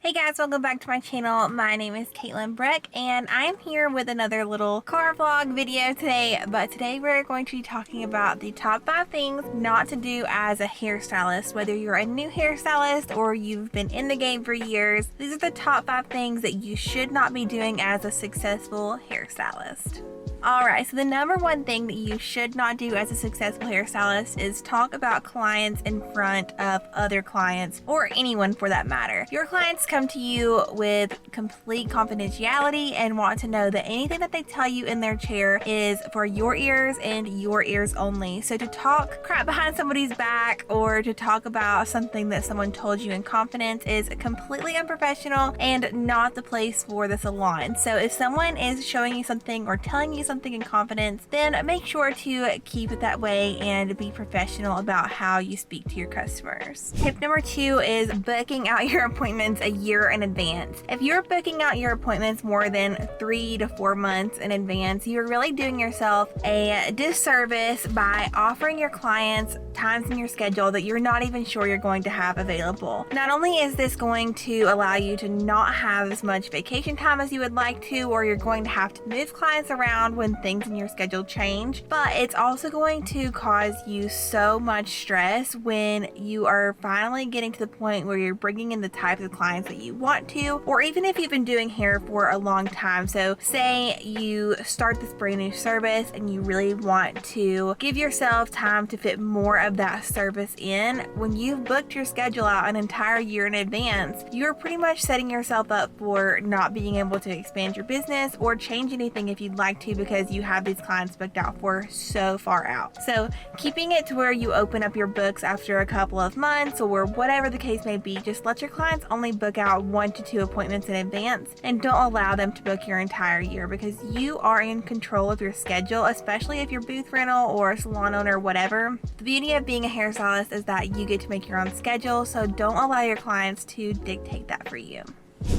Hey guys, welcome back to my channel. My name is Katelyn Brooke and I'm here with another little car vlog video today. But today we're going to be talking about the top 5 things not to do as a hairstylist. Whether you're a new hairstylist or you've been in the game for years, these are the top 5 things that you should not be doing as a successful hairstylist. Alright, so the number one thing that you should not do as a successful hairstylist is talk about clients in front of other clients, or anyone for that matter. Your clients come to you with complete confidentiality and want to know that anything that they tell you in their chair is for your ears and your ears only. So to talk crap behind somebody's back or to talk about something that someone told you in confidence is completely unprofessional and not the place for the salon. So if someone is showing you something or telling you something in confidence, then make sure to keep it that way and be professional about how you speak to your customers. Tip number 2 is booking out your appointments a year in advance. If you're booking out your appointments more than 3 to 4 months in advance, you're really doing yourself a disservice by offering your clients times in your schedule that you're not even sure you're going to have available. Not only is this going to allow you to not have as much vacation time as you would like to, or you're going to have to move clients around when things in your schedule change, but it's also going to cause you so much stress when you are finally getting to the point where you're bringing in the types of clients that you want to, or even if you've been doing hair for a long time. So say you start this brand new service and you really want to give yourself time to fit more of that service in. When you've booked your schedule out an entire year in advance, you're pretty much setting yourself up for not being able to expand your business or change anything if you'd like to, because you have these clients booked out for so far out. So keeping it to where you open up your books after a couple of months or whatever the case may be, just let your clients only book out 1 to 2 appointments in advance and don't allow them to book your entire year, because you are in control of your schedule, especially if you're booth rental or a salon owner, whatever. The beauty of being a hairstylist is that you get to make your own schedule, so don't allow your clients to dictate that for you.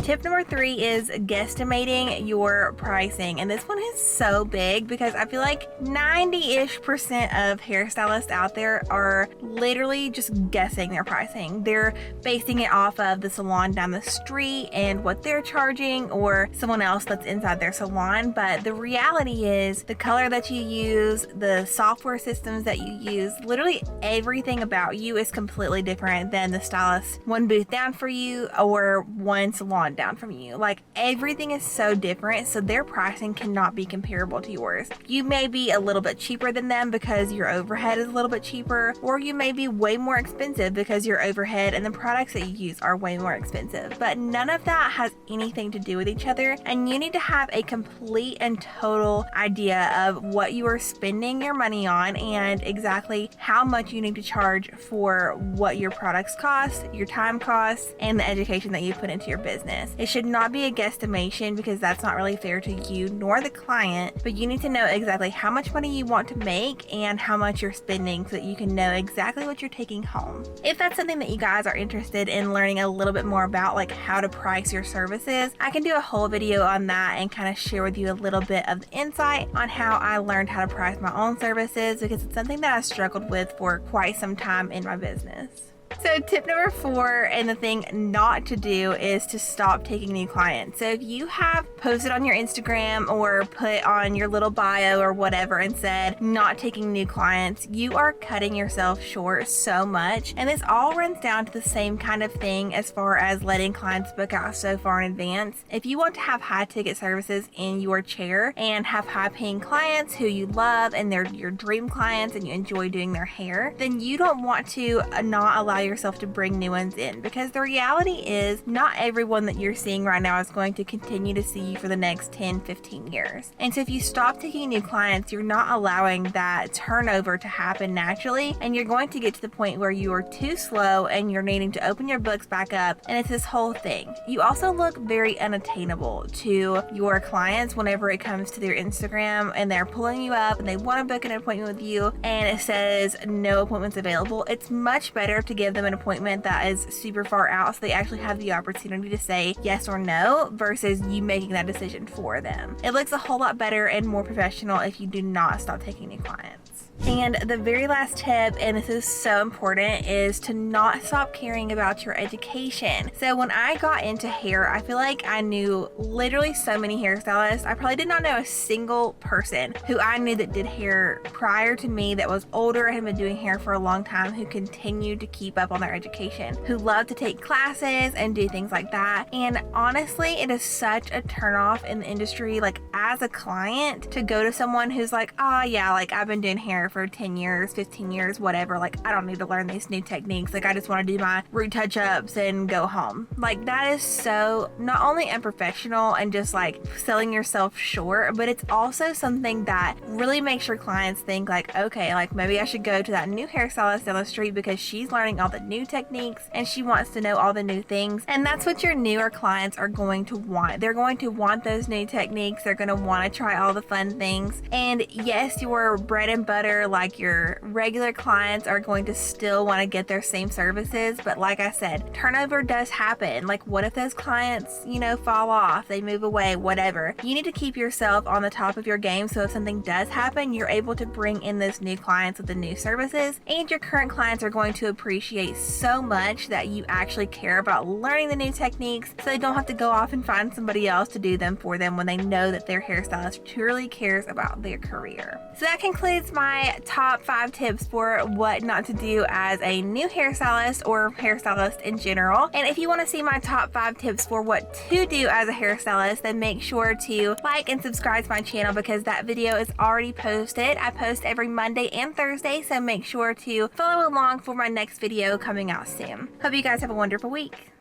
Tip number 3 is guesstimating your pricing. And this one is so big because I feel like 90-ish% of hairstylists out there are literally just guessing their pricing. They're basing it off of the salon down the street and what they're charging, or someone else that's inside their salon. But the reality is the color that you use, the software systems that you use, literally everything about you is completely different than the stylist one booth down for you or one salon down from you. Like, everything is so different, so their pricing cannot be comparable to yours. You may be a little bit cheaper than them because your overhead is a little bit cheaper, or you may be way more expensive because your overhead and the products that you use are way more expensive. But none of that has anything to do with each other, and you need to have a complete and total idea of what you are spending your money on and exactly how much you need to charge for what your products cost, your time costs, and the education that you put into your business. It should not be a guesstimation, because that's not really fair to you nor the client, but you need to know exactly how much money you want to make and how much you're spending so that you can know exactly what you're taking home. If that's something that you guys are interested in learning a little bit more about, like how to price your services, I can do a whole video on that and kind of share with you a little bit of the insight on how I learned how to price my own services, because it's something that I struggled with for quite some time in my business. So tip number 4, and the thing not to do, is to stop taking new clients. So if you have posted on your Instagram or put on your little bio or whatever and said not taking new clients, you are cutting yourself short so much. And this all runs down to the same kind of thing as far as letting clients book out so far in advance. If you want to have high ticket services in your chair and have high paying clients who you love and they're your dream clients and you enjoy doing their hair, then you don't want to not allow yourself to bring new ones in, because the reality is not everyone that you're seeing right now is going to continue to see you for the next 10-15 years. And so if you stop taking new clients, you're not allowing that turnover to happen naturally, and you're going to get to the point where you are too slow and you're needing to open your books back up, and it's this whole thing. You also look very unattainable to your clients whenever it comes to their Instagram and they're pulling you up and they want to book an appointment with you and it says no appointments available. It's much better to give them an appointment that is super far out so they actually have the opportunity to say yes or no versus you making that decision for them. It looks a whole lot better and more professional if you do not stop taking new clients. And the very last tip, and this is so important, is to not stop caring about your education. So when I got into hair, I feel like I knew literally so many hairstylists. I probably did not know a single person who I knew that did hair prior to me that was older and had been doing hair for a long time who continued to keep up on their education, who loved to take classes and do things like that. And honestly, it is such a turnoff in the industry, like as a client, to go to someone who's like, oh yeah, like I've been doing hair for 10 years, 15 years, whatever. Like I don't need to learn these new techniques. Like I just want to do my root touch-ups and go home. Like that is so not only unprofessional and just like selling yourself short, but it's also something that really makes your clients think like, okay, like maybe I should go to that new hairstylist down the street because she's learning all the new techniques and she wants to know all the new things. And that's what your newer clients are going to want. They're going to want those new techniques. They're going to want to try all the fun things. And yes, your bread and butter, like your regular clients, are going to still want to get their same services. But like I said, turnover does happen. Like what if those clients, you know, fall off, they move away, whatever. You need to keep yourself on the top of your game so if something does happen, you're able to bring in those new clients with the new services, and your current clients are going to appreciate so much that you actually care about learning the new techniques so they don't have to go off and find somebody else to do them for them when they know that their hairstylist truly cares about their career. So that concludes my top 5 tips for what not to do as a new hairstylist or hairstylist in general. And if you want to see my top 5 tips for what to do as a hairstylist, then make sure to like and subscribe to my channel because that video is already posted. I post every Monday and Thursday, so make sure to follow along for my next video coming out soon. Hope you guys have a wonderful week.